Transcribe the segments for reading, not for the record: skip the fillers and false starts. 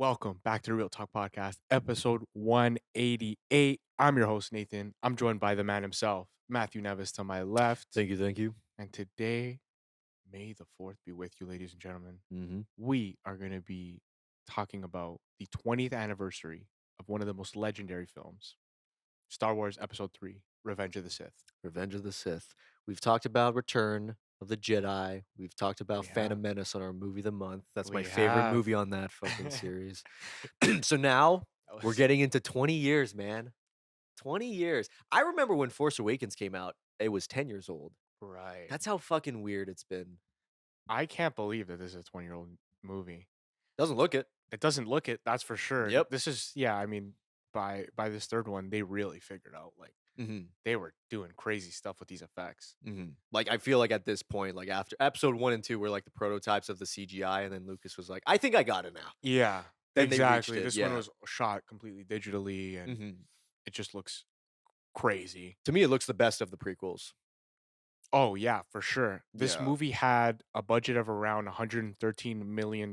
Welcome back to the Real Talk Podcast, episode 188. I'm your host, Nathan. I'm joined by the man himself, Matthew Neves, to my left. Thank you, thank you. And today, may the 4th be with you, ladies and gentlemen. Mhm. We are going to be talking about the 20th anniversary of one of the most legendary films, Star Wars Episode 3, Revenge of the Sith. Revenge of the Sith. We've talked about Return of the Jedi. We've talked about We have. Phantom Menace on our movie of the month. That's my We favorite have. movie on that fucking series. So now That we're was getting into 20 years, man. 20 years. I remember when Force Awakens came out, it was 10 years old. right. That's how fucking weird it's been. I can't believe that this is a 20-year-old movie. Doesn't look it. It doesn't look it, that's for sure. Yep. This is I mean, by this third one, they really figured out, like, Mhm. they were doing crazy stuff with these effects. Mhm. Like I feel like at this point, like after episode 1 and 2 were like the prototypes of the CGI, and then Lucas was like, I think I got it now. Yeah, Then they reached exactly. it. This one Yeah. was shot completely digitally, and Mhm. it just looks crazy. To me, it looks the best of the prequels. Oh, yeah, for sure. This Yeah. movie had a budget of around $113 million,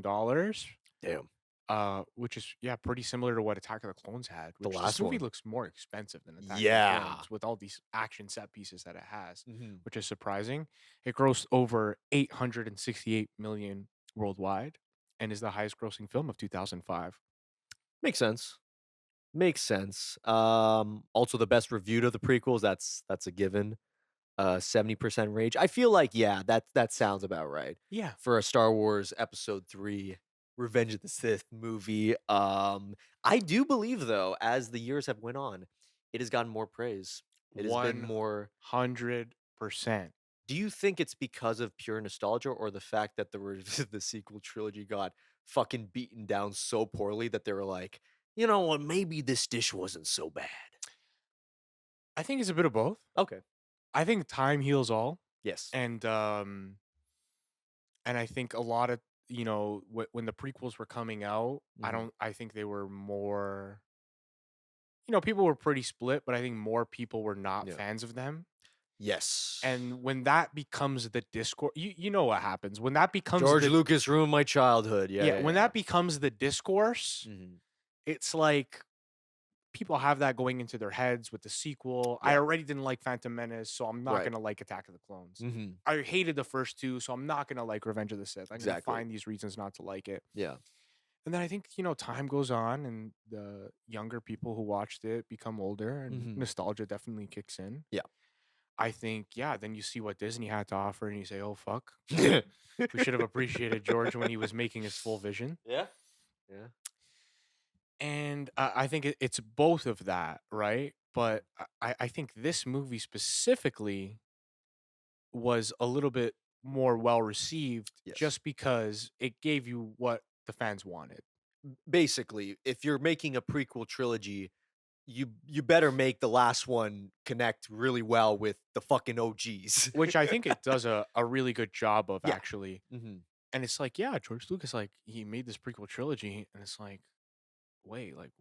Damn. which is, yeah, pretty similar to what Attack of the Clones had, The which this last movie one. looks more expensive than Attack of the Yeah. Clones with all these action set pieces that it has, Mhm. which is surprising. It grossed over 868 million worldwide and is the highest grossing film of 2005. Makes sense. Makes sense. Also the best reviewed of the prequels, that's a given. 70% rage. I feel like, yeah, that sounds about right. Yeah. For a Star Wars Episode 3 Revenge of the Sith movie. I do believe though, as the years have went on, it has gotten more praise. It has been more. 100%. Do you think it's because of pure nostalgia or the fact that the sequel trilogy got fucking beaten down so poorly that they were like, you know what, maybe this dish wasn't so bad? I think it's a bit of both. Okay. I think time heals all, Yes. and I think a lot of, when the prequels were coming out, Mhm. I think they were more, people were pretty split, but I think more people were not Yeah. fans of them. Yes. And when that becomes the discourse, you know what happens when that becomes George the Lucas ruined my childhood. Yeah, yeah, yeah, when yeah. that becomes the discourse, Mhm. it's like people have that going into their heads with the sequel. I Yeah. already didn't like Phantom Menace, so I'm not Right. gonna like Attack of the Clones. Mhm. I hated the first two, so I'm not gonna like Revenge of the Sith. I'm gonna Exactly. find these reasons not to like it. Yeah. And then I think, time goes on and the younger people who watched it become older and Mhm. nostalgia definitely kicks in. Yeah. I think, yeah, then you see what Disney had to offer and you say, oh, fuck. Yeah. We should have appreciated George when he was making his full vision. Yeah. Yeah. And I think it's both of that, right? But I think this movie specifically was a little bit more well received Yes. just because it gave you what the fans wanted. Basically, if you're making a prequel trilogy, you better make the last one connect really well with the fucking OGs. Which I think it does a really good job of, Yeah. actually. Mhm. And it's like, yeah, George Lucas, like, he made this prequel trilogy, and it's like, wait, like,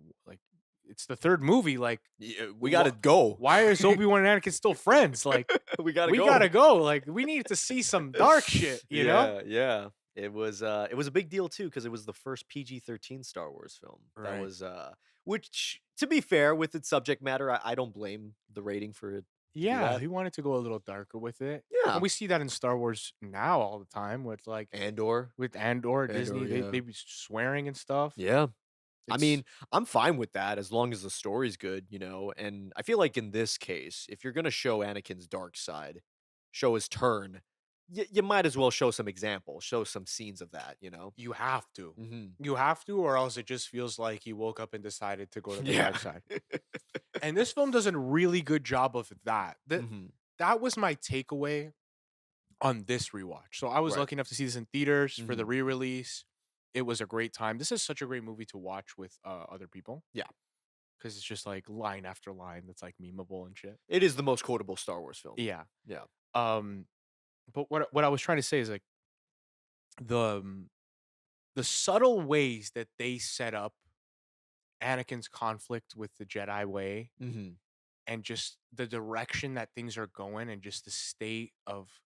it's the third movie, like, Yeah, we gotta go. why is Obi-Wan and Anakin still friends? Like, We gotta we go. gotta go. Like, we need to see some dark shit, you know? Yeah, yeah. It was a big deal too because it was the first PG-13 Star Wars film. That Right. was which to be fair with its subject matter, I don't blame the rating for it to be Yeah, that. he wanted to go a little darker with it. And Yeah. we see that in Star Wars now all the time with, like, Andor. with Andor, Andor, Disney, yeah. they be swearing and stuff. Yeah. I It's mean, I'm fine with that as long as the story's good, and I feel like in this case, if you're gonna show Anakin's dark side, show his turn, you might as well show some example, show some scenes of that, you know? you have to. Mhm. You have to, or else it just feels like he woke up and decided to go to the Yeah. dark side. And this film does a really good job of that. Mhm. That was my takeaway on this rewatch. So I was Right. lucky enough to see this in theaters for the Mhm. re-release. It was a great time. This is such a great movie to watch with other people Yeah. because it's just like line after line that's like memeable and shit. It is the most quotable Star Wars film. Yeah. Yeah. Um, but what I was trying to say is, like, the um, the subtle ways that they set up Anakin's conflict with the Jedi way Mhm. and just the direction that things are going and just the state of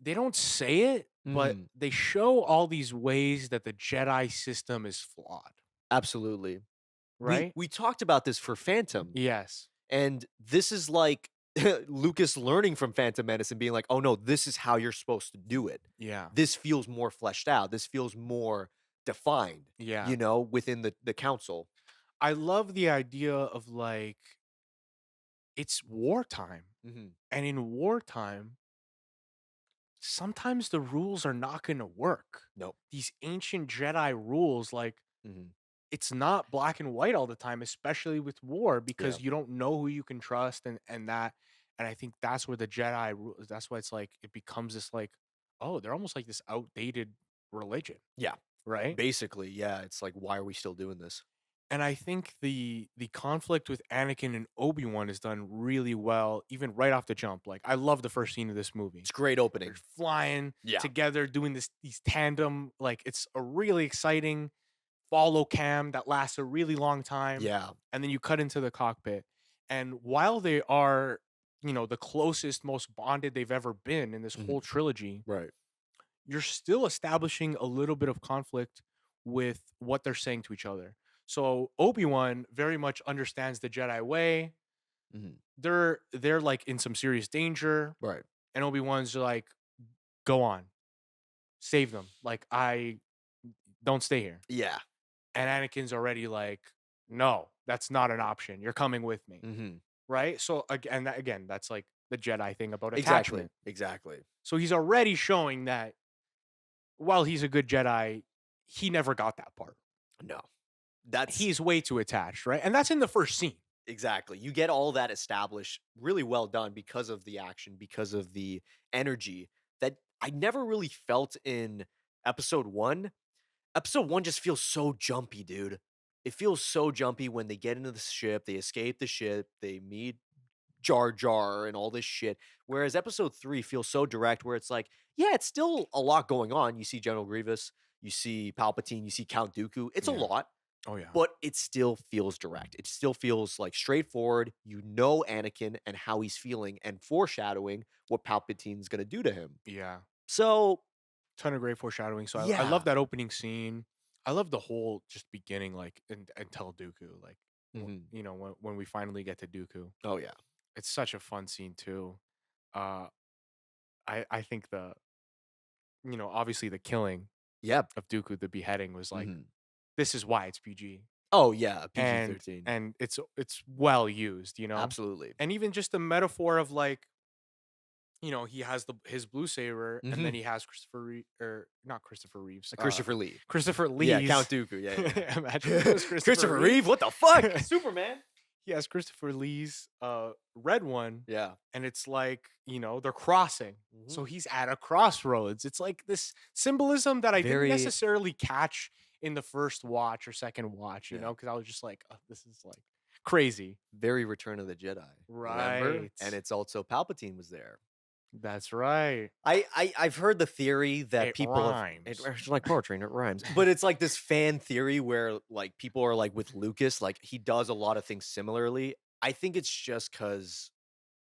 they don't say it, but Mhm. they show all these ways that the Jedi system is flawed, Absolutely. We right? we talked about this for Phantom, Yes. and this is like Lucas learning from Phantom Menace and being like, "Oh, no, this is how you're supposed to do it. Yeah. This feels more fleshed out. This feels more defined, Yeah. within the council." I love the idea of like it's wartime. Mhm. And in wartime, sometimes the rules are not going to work. Nope. These ancient Jedi rules, like, Mhm. it's not black and white all the time, especially with war, Yeah. because you don't know who you can trust and that. And I think that's where the Jedi rules, that's why it's like, it becomes this like, oh, they're almost like this outdated religion, Yeah. right? Basically, yeah, it's like, why are we still doing this? And I think the conflict with Anakin and Obi-Wan is done really well, even right off the jump. Like, I love the first scene of this movie. It's great They're opening. flying Yeah. together, doing these tandem. Like, it's a really exciting follow cam that lasts a really long time. Yeah. And then you cut into the cockpit. And while they are, the closest, most bonded they've ever been in this whole Mhm. trilogy, Right. you're still establishing a little bit of conflict with what they're saying to each other. So Obi-Wan very much understands the Jedi way. Mhm. They're like in some serious danger, Right. and Obi-Wan's like, "Go on, save them. Like, I don't stay here." Yeah. And Anakin's already like, "No, that's not an option. You're coming with me." Mhm. Right? So again, that's like the Jedi thing about Exactly. attachment. Exactly. So he's already showing that while he's a good Jedi, he never got that part. No. That's He's way too attached, right? And that's in the first scene. exactly. You get all that established really well done because of the action, because of the energy that I never really felt in episode 1. Episode 1 just feels so jumpy, dude. It feels so jumpy when they get into the ship, they escape the ship, they meet Jar Jar and all this shit. Whereas episode 3 feels so direct where it's like, yeah, it's still a lot going on. You see General Grievous, you see Palpatine, you see Count Dooku. It's a Yeah. lot, Oh yeah. but it still feels direct. It still feels like straightforward. You know Anakin and how he's feeling and foreshadowing what Palpatine's going to do to him. Yeah. So, Ton of great foreshadowing. So I love yeah. that opening scene. I love the whole just beginning, like until Dooku, like Mhm. when we finally get to Dooku. Oh, yeah. It's such a fun scene too. Uh I think obviously the killing Yep. of Dooku, the beheading was like, Mhm. this is why it's PG. Oh, yeah. PG And 13. and it's well used. Absolutely. And even just the metaphor of like, he has his blue saber, and then Mhm. he has or not Christopher Reeves, Christopher Lee. Christopher Yeah, Count Lee's. Dooku. Yeah, Imagine if it yeah. was Christopher Christopher Reeve. Reeve? What the fuck? Superman. He has Christopher Lee's red one, Yeah. and it's like, they're crossing. So Mhm. he's at a crossroads. It's like this symbolism that I didn't Very necessarily catch in the first watch or second watch, yeah. because I was just like, oh, this is like crazy. Very Return of the Jedi. Remember? Right. And it's also Palpatine was there. That's right. I've heard the theory that It people have rhymes. it's like poetry and it rhymes. But it's like this fan theory where like people are like with Lucas, like he does a lot of things similarly. I think it's just because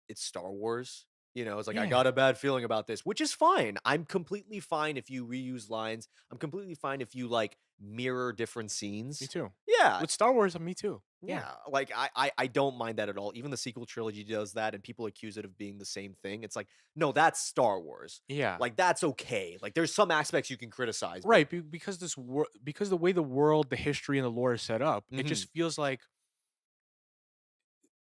it's Star Wars. It's like I Yeah, got a bad feeling about this, which is fine. I'm completely fine if you reuse lines. I'm completely fine if you like mirror different me scenes. too. Yeah, With Star Wars, me too. Yeah. yeah. Like I don't mind that at all. Even the sequel trilogy does that, and people accuse it of being the same thing. It's like, no, that's Star Wars. Yeah. Like that's okay. Like there's some aspects you can criticize, but Right, because because the way the world, the history, and the lore is set up, it mhm, just feels like,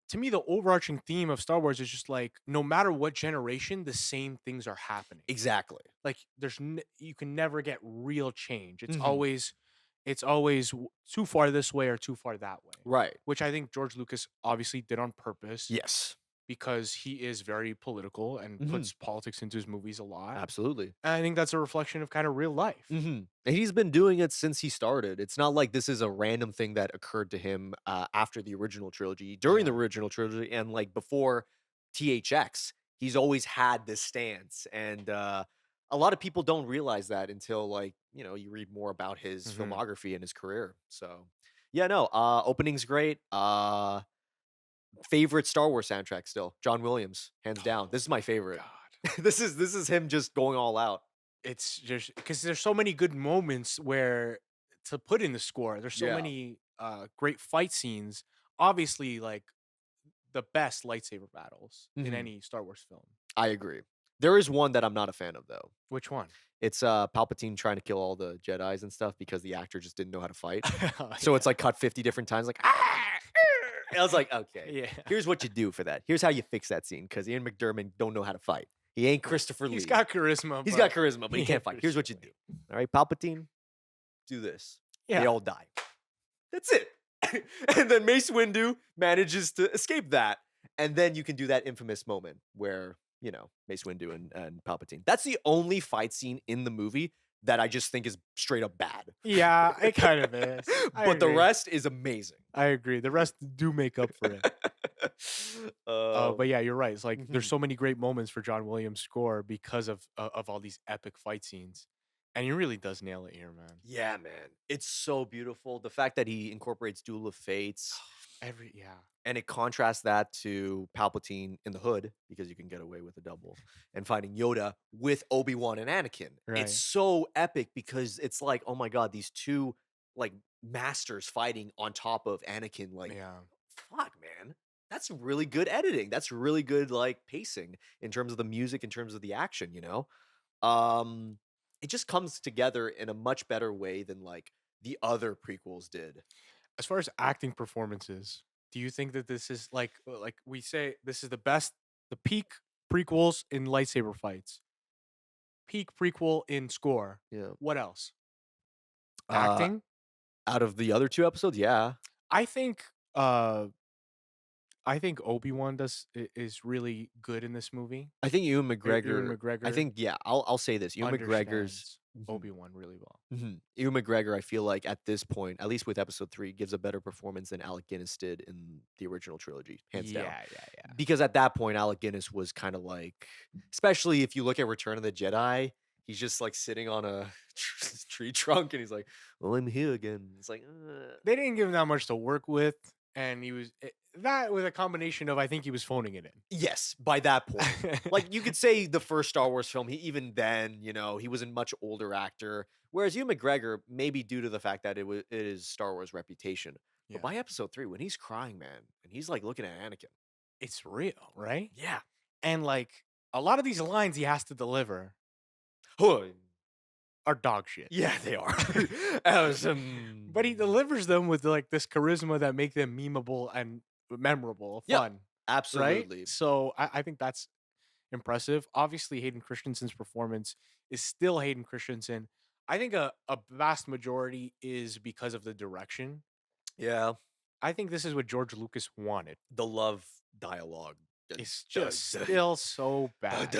to me, the overarching theme of Star Wars is just like, no matter what generation, the same things are happening. exactly. Like, you can never get real change. It's Mhm, always too far this way or too far that way, right. which I think George Lucas obviously did on purpose, Yes. because he is very political and Mhm, puts politics into his movies a lot. absolutely. And I think that's a reflection of kind of real life. Mhm. And he's been doing it since he started. It's not like this is a random thing that occurred to him after the original trilogy, during the Yeah. original trilogy, and like before THX. He's always had this stance, and a lot of people don't realize that until like you read more about his Hmm. filmography and his career. So yeah, no, opening's great. Favorite Star Wars soundtrack still, John Williams, hands down. This is my favorite. God. This is him just going all out. It's just because there's so many good moments where to put in the score. There's so Yeah. many great fight scenes. Obviously, like the best lightsaber battles in Mhm. any Star Wars film. I agree. There is one that I'm not a fan of though. Which one? It's, Palpatine trying to kill all the Jedis and stuff because the actor just didn't know how to fight. Oh, So yeah, it's, like, cut 50 different times, like, "Ah! I was like, "Okay, yeah. here's what you do for that. Here's how you fix that scene because Ian McDiarmid don't know how to fight. He ain't Yeah. Christopher He's Lee. got charisma, He's got but charisma, but he he can't ain't fight. Here's what Christopher you do. Lee. Alright, Palpatine, do this." They Yeah. all die. That's it. And then Mace Windu manages to escape that, and then you can do that infamous moment where, Mace Windu and Palpatine. That's the only fight scene in the movie that I just think is straight up bad. Yeah, it kind of is. I But the agree. rest is amazing. I agree. The rest do make up for it. But Um, yeah, you're right. It's like there's mhm. so many great moments for John Williams' score because of all these epic fight scenes, and he really does nail it here, man. Yeah, man. It's so beautiful. The fact that he incorporates Duel of Fates Yeah, and it contrasts that to Palpatine in the hood because you can get away with a double and fighting Yoda with Obi-Wan and Anakin. It's right. so epic because it's like, oh my god, these two like masters fighting on top of Anakin. Like, Yeah. fuck, man. That's really good editing. That's really good like pacing in terms of the music, in terms of the action. Um it just comes together in a much better way than like the other prequels did. As far as acting performances, do you think that this is like we say this is the peak prequels in lightsaber fights, peak prequel in score? Yeah. What else? Uh Acting? Out of the other 2 episodes, yeah. I think. Uh, I think Obi-Wan is really good in this movie. I think Ewan Ewan McGregor I McGregor think, yeah, I'll say this, Ewan McGregor's understands mhm, Obi-Wan really well. Ewan McGregor, I feel like at this point, at least with episode 3, gives a better performance than Alec Guinness did in the original trilogy, hands down. Yeah, yeah, yeah. Because at that point, Alec Guinness was kinda like especially if you look at Return of the Jedi, he's just, like, sitting on a tree trunk, and he's like, "Well, I'm here again." It's like, They didn't give him that much to work with, and that with a combination of I think he was phoning it Yes, by that point. in. Like, you could say the first Star Wars film, he even then, he was a much older actor, whereas Ewan McGregor, maybe due to the fact that it is Star Wars reputation, but Yeah, by episode 3, when he's crying, man, and he's, like, looking at Anakin. it's real, right? Yeah. And like a lot of these lines he has to deliver Huh. are dog shit. Yeah, they are. I was, But he delivers them with like this charisma that make them memeable and memorable, Yep, fun, right? absolutely. So I think that's impressive. Obviously, Hayden Christensen's performance is still Hayden Christensen. I think a vast majority is because of the direction. Yeah, I think this is what George Lucas wanted. the love dialogue. It's just still so bad.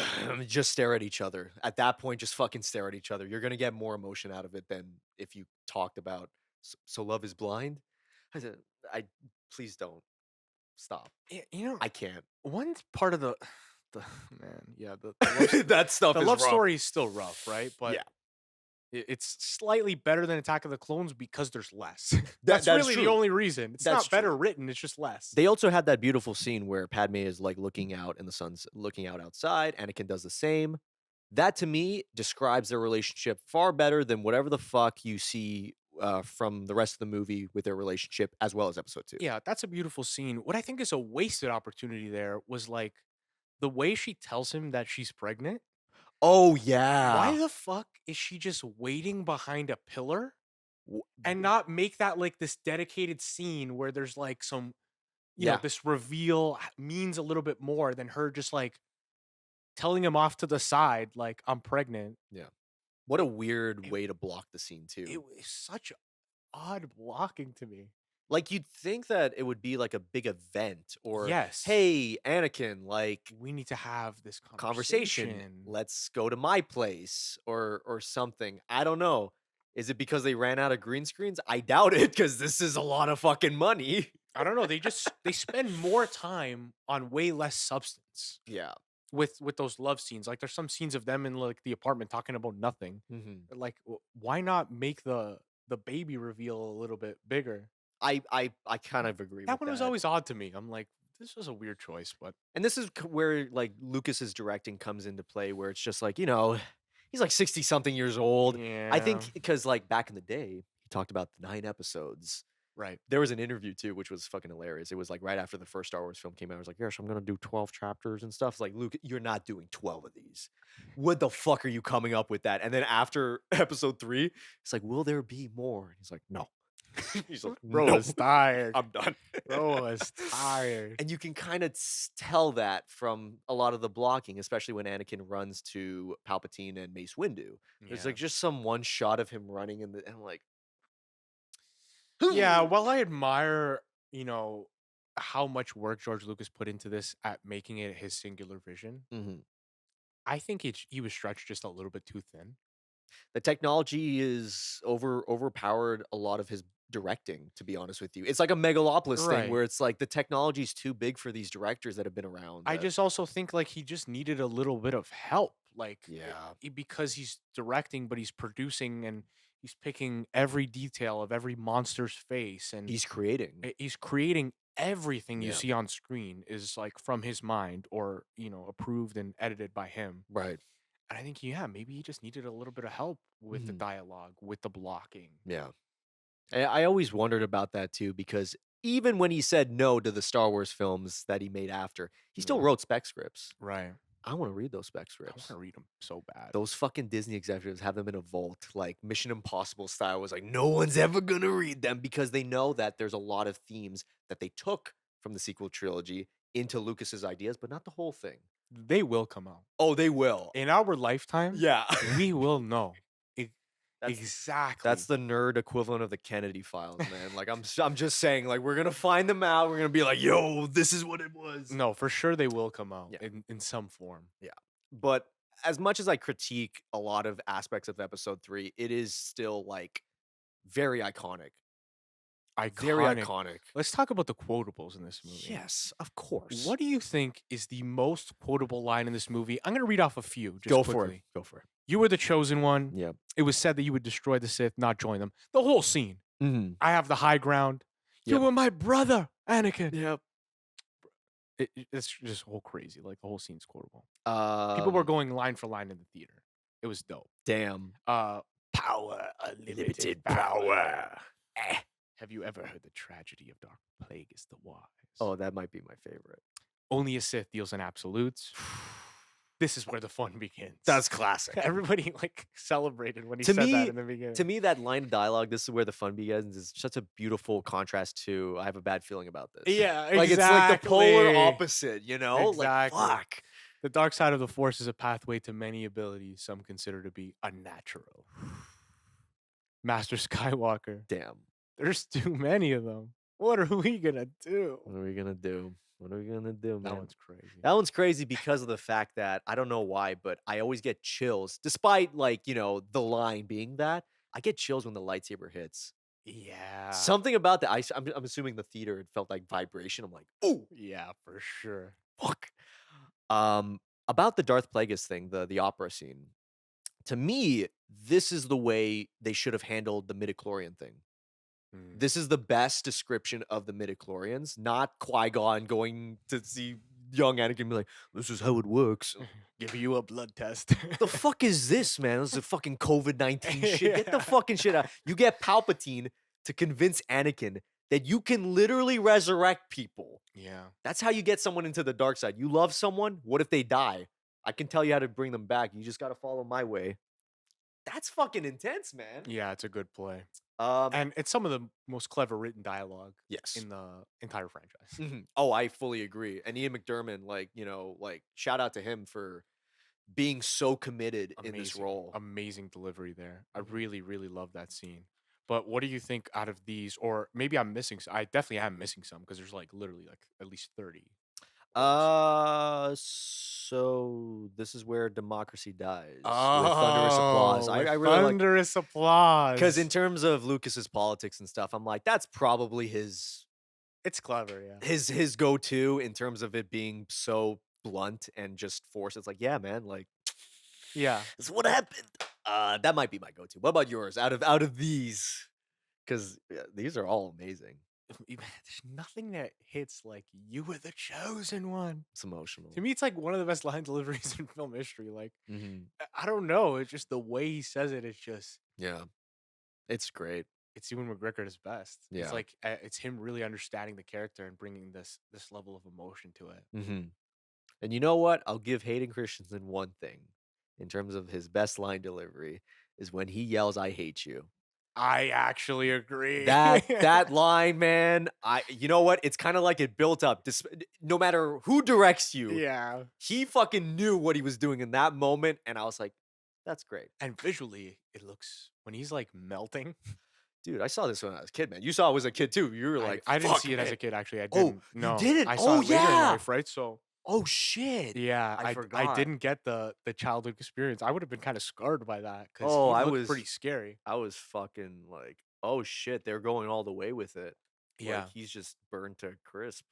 Just stare at each other. At that point, just fucking stare at each other. You're gonna get more emotion out of it than if you talked about so love is blind. I said, I please don't stop. You know, I can't. one part of the man, yeah, the That stuff the is love rough. story is still rough, right? But Yeah, it's slightly better than Attack of the Clones because there's less. that That's that's really the true. only reason. It's That's not better true. written, it's just less. They also had that beautiful scene where Padme is like looking out and the sun's looking out outside. Anakin does the same. That to me describes their relationship far better than whatever the fuck you see from the rest of the movie with their relationship, as well as episode 2. Yeah, that's a beautiful scene. What I think is a wasted opportunity there was like the way she tells him that she's pregnant. Oh Why yeah. the fuck is she just waiting behind a pillar W- and not make that like this dedicated scene where there's like Yeah. this reveal means a little bit more than her just like telling him off to the side, like, I'm pregnant. Yeah. What a weird It, way to block the scene it too. was such odd blocking to me. Like you'd think that it would be like a big event or Yes, hey, Anakin, like we need to have this conversation. conversation. Let's go to my place or something. I don't know. Is it because they ran out of green screens? I doubt it because this is a lot of fucking money. I don't know. They spend more time on way less substance Yeah. with those love scenes. Like there's some scenes of them in like the apartment talking about nothing. Mhm. Like why not make the baby reveal a little bit bigger? I kind of agree That with one was that. always odd to me. I'm like, this was a weird choice, but And this is where like Lucas's directing comes into play, where it's just like, you know, he's like 60 something years old. I yeah, think because like back in the day, he talked about the 9 episodes. right. There was an interview too, which was fucking hilarious. It was like right after the first Star Wars film came out. I was like, yes, I'm gonna do 12 chapters and stuff. It's like, Luke, you're not doing 12 of these. What the fuck are you coming up with that? And then after episode 3, it's like, will there be more? And he's like, no. He's like, Bro no, was tired. I'm done. Bro was tired. And you can kind of tell that from a lot of the blocking, especially when Anakin runs to Palpatine and Mace Windu. There's Yeah. like just some one shot of him running in the, and I'm like, Yeah, while I admire, you know, how much work George Lucas put into this at making it his singular vision, mhm. I think he was stretched just a little bit too thin. The technology is overpowered a lot of his directing, to be honest with you. It's like a Megalopolis thing Right. where it's like the technology's too big for these directors that have been around I that just also think like he just needed a little bit of help, like yeah, because he's directing, but he's producing and he's picking every detail of every monster's face, and he's creating. he's creating everything you Yeah, see on screen is like from his mind or approved and edited by him. right. And I think yeah, maybe he just needed a little bit of help with the Mhm. dialogue, with the blocking. Yeah. I always wondered about that too because even when he said no to the Star Wars films that he made after, he still Yeah, wrote spec scripts. right. I wanna read those spec I want to scripts. read them so bad. Those fucking Disney executives have them in a vault, like Mission Impossible style. Was like, no one's ever gonna read them because they know that there's a lot of themes that they took from the sequel trilogy into Lucas's ideas, but not the whole thing. They will come out Oh, they will. in our lifetime. Yeah. We will know e- That's that's exactly. the nerd equivalent of the Kennedy files, man. Like I'm just saying, like we're gonna find them out. We're gonna be like, yo, this is what it was. No, for sure they will come out Yeah. in some form. Yeah. But as much as I critique a lot of aspects of episode 3, it is still like very iconic. Very Iconic. iconic. Let's talk about the quotables in this movie. Yes, of course. What do you think is the most quotable line in this movie? I'm going to read off a few just Go for it. quickly. Go for it. You were the chosen one. Yeah. It was said that you would destroy the Sith, not join them. The whole scene. Mhm. I have the high ground. You Yep. were my brother, Anakin. Yep. It's just whole crazy. Like the whole scene's quotable. People were Um, going line for line in the theater. It was dope. damn. Uh, power, unlimited Limited power. power. Eh. Have you ever heard the tragedy of Dark Plagueis the Wise? Oh, that might be my favorite. Only a Sith deals in absolutes. This is where the fun begins. That's classic. Everybody like celebrated when he To said that me in the beginning. to me, that line of dialogue, "This is where the fun begins," is such a beautiful contrast to, "I have a bad feeling about this." Yeah, Like, it's like the polar exactly. opposite, you know? Exactly. Like, fuck. The dark side of the Force is a pathway to many abilities some consider to be unnatural. Master Skywalker. Damn. There's too many of them. What are we gonna do? What are we gonna do? What are we gonna do, That man? one's crazy. That one's crazy because of the fact that I don't know why, but I always get chills despite, like, the line being that, I get chills when the lightsaber hits. Yeah. Something about the ice I'm assuming the theater, it felt like vibration. I'm like, "Ooh, Yeah, for sure. fuck." About the Darth Plagueis thing, the opera scene, to me, this is the way they should have handled the midichlorian thing. Mm. This is the best description of the midichlorians, not Qui-Gon going to see young Anakin and be like, "This is how it works." Give you a blood test. The fuck is this, man? This is a fucking COVID-19 shit. Get the Yeah. fucking shit out. You get Palpatine to convince Anakin that you can literally resurrect people. Yeah. That's how you get someone into the dark side. You love someone, what if they die? I can tell you how to bring them back. You just got to follow my way. That's fucking intense, man. Yeah, it's a good play. Um, And it's some of the most clever written dialogue yes. in the entire franchise. Mhm. Oh, I fully agree. And Ian McDermott, like shout out to him for being so committed in this Amazing. role. Amazing delivery there. I Mhm. really, really love that scene. But what do you think out of these? Or maybe I'm missing I definitely am missing some because there's like literally like at least 30 quotes. So this is where democracy dies with thunderous applause. Oh, with I really like thunderous because in applause. terms of Lucas's politics and stuff, I'm like, that's probably It's clever, yeah. his go-to in terms of it being so blunt and just forced. It's like, yeah, man, like Yeah. this is what happened. That might be my go-to. What about yours? Out of these, because these are all amazing. there's nothing that hits like "You were the chosen one." It's To emotional. me, it's like one of the best line deliveries in film history. Like, Mhm. I don't know, it's just the way he says it. It's just Yeah. It's great. it's Ewan McGregor at his best. It's Yeah. like it's him really understanding the character and bringing this level of emotion to it. Mhm. And you know what? I'll give Hayden Christensen one thing in terms of his best line delivery is when he yells, "I hate you." I actually agree. That line, man, you know what? It's kinda like it built up. No matter who directs you, Yeah. he fucking knew what he was doing in that moment, and I was like, "That's great." And visually, it looks when he's like melting. Dude, I saw this when I was a kid, man. You saw it as a kid too. You were I like, I didn't "Fuck, see it as man." a kid. Actually, I Oh, didn't. you No, didn't? I saw Oh, it later in yeah. life, right? So Oh, shit. yeah, I I forgot. didn't get the childhood experience. I would have been kind of scarred by that because Oh, he looked pretty scary. I was fucking like, "Oh, shit, they're going all the way with it." Like, Yeah. he's just burned to crisp.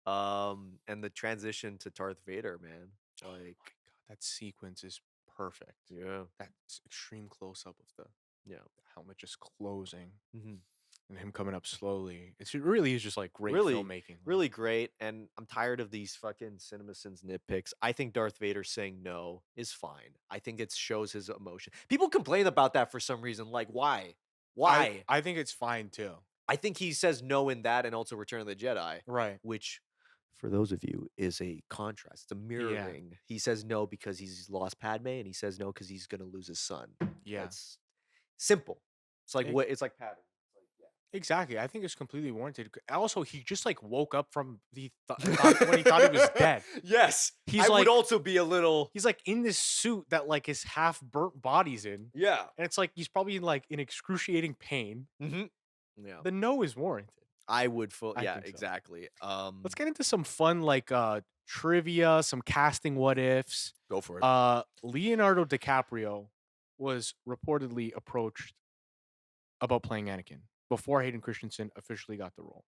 And the transition to Darth Vader, man. Oh Like, my god, that sequence is perfect. yeah, That extreme close up of yeah. the helmet just closing Mhm. and him coming up slowly. It really is just like great Really, filmmaking. Like really great, and I'm tired of these fucking CinemaSins nitpicks. I think Darth Vader saying no is fine. I think it shows his emotion. People complain about that for some reason, like, why? Why? I think it's fine too. I think he says no in that and also Return of the Jedi, Right. which, for those of you, is a contrast. It's a Yeah. mirroring. He says no because he's lost Padme, and he says no because he's gonna lose his son. Yeah. That's simple. It's like E- what? It's like pattern. It's like, yeah. exactly. I think it's completely warranted. Also, he just like woke up from the thought when he thought he was dead. Yes, He's I would like also be a little. he's like in this suit that like his half burnt body's in. Yeah. And it's like he's probably in like in excruciating pain. Mhm. Yeah. The no is warranted. I would full I yeah, think so. exactly. Let's get into some fun like trivia, some casting what ifs. Go for it. Leonardo DiCaprio was reportedly approached about playing Anakin before Hayden Christensen officially got the role.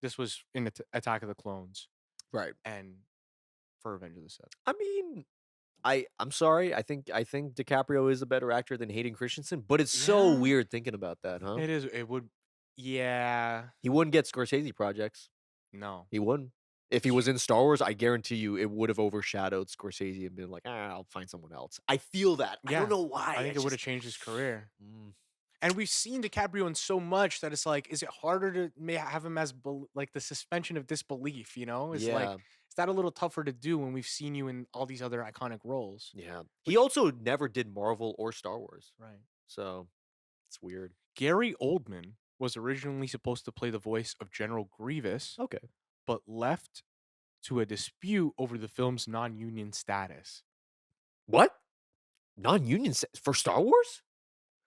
This was in Attack of the Clones Right. and for Revenge of the Sith. I mean, I'm sorry. I think DiCaprio is a better actor than Hayden Christensen, but it's so Yeah, weird thinking about that, huh? it is. It would. Yeah. He wouldn't get Scorsese projects. No. He wouldn't. If he was in Star Wars, I guarantee you it would have overshadowed Scorsese and been like, "Ah, I'll find someone else." I feel that. I don't Yeah. know why. I think it It's would have just changed his career. mm, And we've seen DiCaprio in so much that it's like, is it harder to have him as like the suspension of disbelief? You know, is like, yeah, is that a little tougher to do when we've seen you in all these other iconic roles? yeah. He Which, also never did Marvel or Star Wars, right. so it's weird. Gary Oldman was originally supposed to play the voice of General Grievous, Okay. but left to a dispute over the film's non-union status. What? Non-union for Star Wars?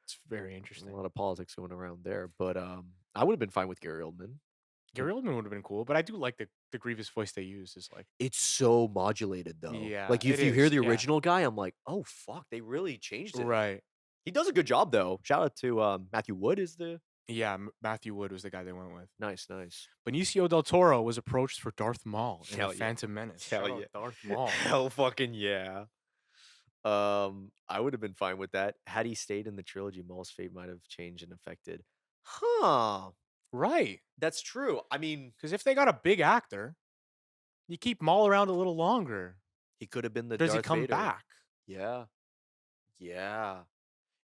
It's very A interesting. lot of politics going around there, but I would have been fine with Gary Oldman. Gary Oldman would have been cool, but I do like the Grievous voice they use. Is like, It's so modulated though. yeah, Like it if you hear is. the Yeah, original guy, I'm like, oh fuck, they really changed it. right. He does a good job though. Shout out to Matthew Wood is the Yeah, Matthew Wood was the guy they went with. nice, nice. Benicio del Toro was approached for Darth Maul in The Hell yeah. Phantom Menace. Hell Shout yeah. out Darth Maul. Hell fucking yeah. I would have been fine with that. Had he stayed in the trilogy, Maul's fate might have changed and affected. Huh. Right. That's true. I mean, Because if they got a big actor, you keep Maul around a little longer. he could have been the Does he Darth come Vader. back? Yeah. Yeah.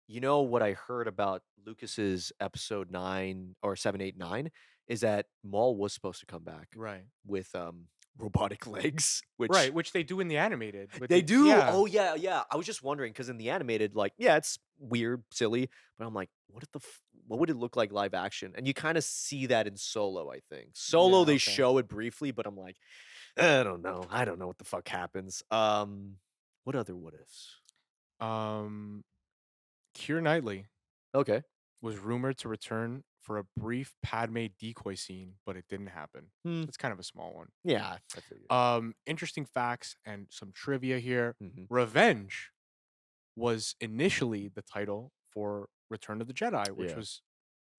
You know what I heard about Lucas's episode 9 or 789 is that Maul was supposed to come back Right. with robotic legs, Right, which which they do in the animated. With they the do. yeah. Oh yeah, yeah. I was just wondering because in the animated, like, yeah, it's weird, silly, but I'm like, what would it look like live action? And you kind of see that in Solo. I think Solo Yeah, they okay. show it briefly, but I'm like, I don't know. I don't know what the fuck happens. What other what ifs? Um Keira Knightley Okay. was rumored to return for a brief Padme decoy scene, but it didn't happen. Hmm. It's kind of a small one. Yeah, I figured. Interesting facts and some trivia here. Hmm. Revenge was initially the title for Return of the Jedi, which Yeah. was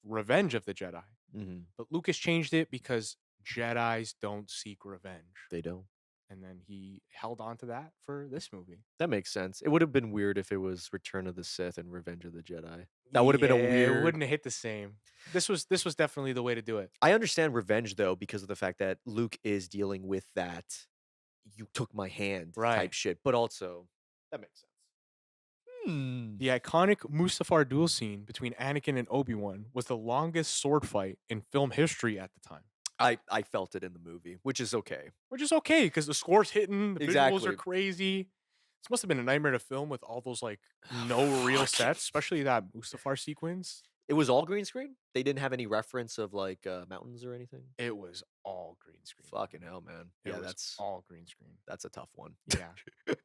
Revenge of the Jedi. Hmm. But Lucas changed it because Jedis don't seek revenge. They don't. and then he held on to that for this movie. That makes sense. It would have been weird if it was Return of the Sith and Revenge of the Jedi. That would have been a Yeah, it weird. wouldn't have hit the same. This was definitely the way to do it. I understand revenge though because of the fact that Luke is dealing with that "you took my hand" type Right. shit, but also that makes sense. Hmm. The iconic Mustafar duel scene between Anakin and Obi-Wan was the longest sword fight in film history at the time. I felt it in the movie, which is okay. Which is okay because the score's hitting, the visuals are Exactly. crazy. This must have been a nightmare to film with all those like no real Fuck. sets, especially that Mustafar sequence. It was all green screen? They didn't have any reference of like mountains or anything? It was all green screen. Fucking hell, man. It Yeah, was all green screen. that's a tough one. Yeah.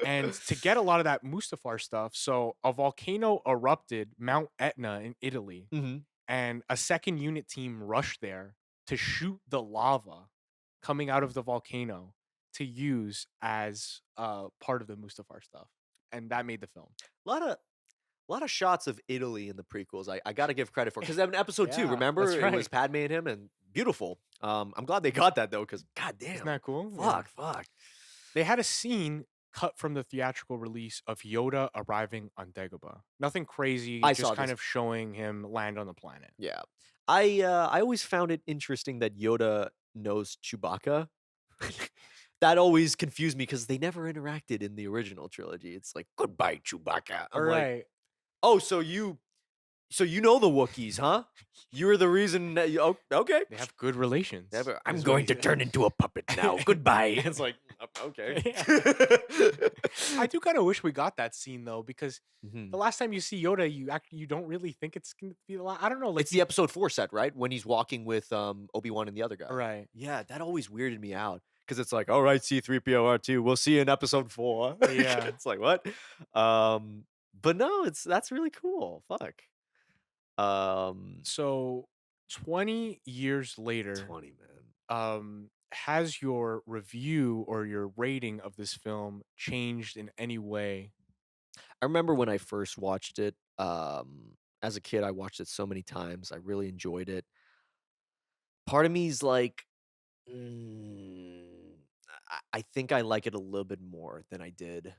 And to get a lot of that Mustafar stuff, so a volcano erupted Mount Etna in Italy, Mhm. and a second unit team rushed there to shoot the lava coming out of the volcano to use as part of the Mustafar stuff. And that made the film. A lot of shots of Italy in the prequels. I gotta give credit for because in episode 2, Yeah, remember that's it was right. Padme and him and beautiful. I'm glad they got that though because god Isn't damn, that cool? Yeah. fuck. They had a scene cut from the theatrical release of Yoda arriving on Dagobah. Nothing crazy, I just saw kind this. of showing him land on the planet. Yeah, I always found it interesting that Yoda knows Chewbacca. That always confused me because they never interacted in the original trilogy. It's like goodbye Chewbacca. All I'm like, right. oh, so you know the Wookiees, huh? You're the reason that oh, okay. They have good relations. I'm is what going he to said. turn into a puppet now. Goodbye. It's like, okay. I do kind of wish we got that scene though, because Mhm. the last time you see Yoda, you don't really think it's gonna be the last. I don't know, like It's the episode 4 set, right? When he's walking with Obi-Wan and the other guy. right. Yeah, that always weirded me out because it's like, all right, C-3PO R2, we'll see you in episode 4. Yeah. It's like, what? But no, that's really cool. Fuck. Um, So 20 years later, 20, man. has your review or your rating of this film changed in any way? I remember when I first watched it. As a kid, I watched it so many times. I really enjoyed it. Part of me's like, mm, I think I like it a little bit more than I did.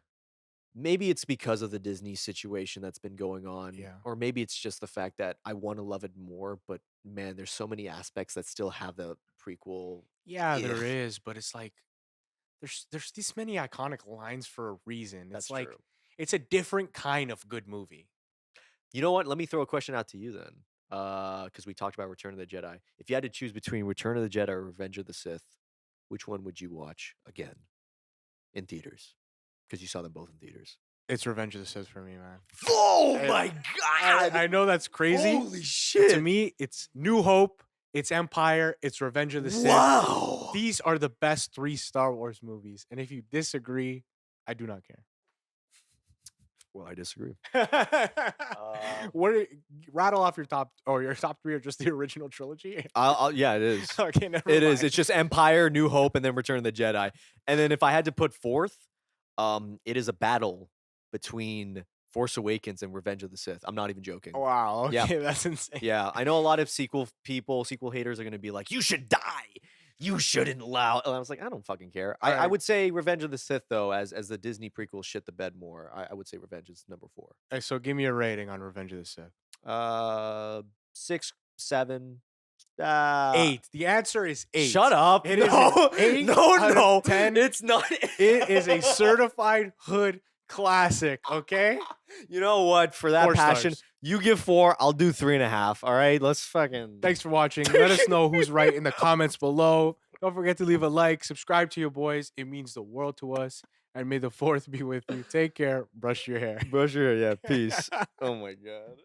Maybe it's because of the Disney situation that's been going on, Yeah. or maybe it's just the fact that I want to love it more. But man, there's so many aspects that still have the prequel. Yeah, Ugh, there is, but it's like there's this many iconic lines for a reason. that's It's like true. it's a different kind of good movie. You know what? Let me throw a question out to you then. Because we talked about Return of the Jedi. If you had to choose between Return of the Jedi or Revenge of the Sith, which one would you watch again in theaters? Because you saw them both in theaters. It's Revenge of the Sith for me, man. Oh I my god! I know that's crazy. Holy But shit! to me, it's New Hope, it's Empire, it's Revenge of the Sith. Wow! These are the best 3 Star Wars movies. And if you disagree, I do not care. Well, I disagree. What are, rattle off your top or your top 3 are just the original trilogy? Yeah, it is. Okay, never It is. mind. It's just Empire, New Hope, and then Return of the Jedi. And then if I had to put fourth, it is a battle between Force Awakens and Revenge of the Sith. I'm not even joking. Wow, Yeah. okay, that's insane. Yeah, I know a lot of sequel haters are gonna be like, "You should die. You shouldn't allow." And I was like, I don't fucking care. I Alright. would say Revenge of the Sith though, as the Disney prequels shit the bed more. I would say Revenge is number 4. Alright, so give me a rating on Revenge of the Sith. 6, 7. 8. The answer is 8. Shut up. It is No, an 8 no, out of no. 10. It's not. It is a certified hood classic, okay? You know what? For that 4 passion, stars. you give 4. I'll do 3.5. All right, let's fucking. Thanks for watching. Let us know who's right in the comments below. Don't forget to leave a like, subscribe to your boys. It means the world to us. And may the 4th be with you. Take care. Brush your hair. Brush your hair. Yeah, peace. Oh my god.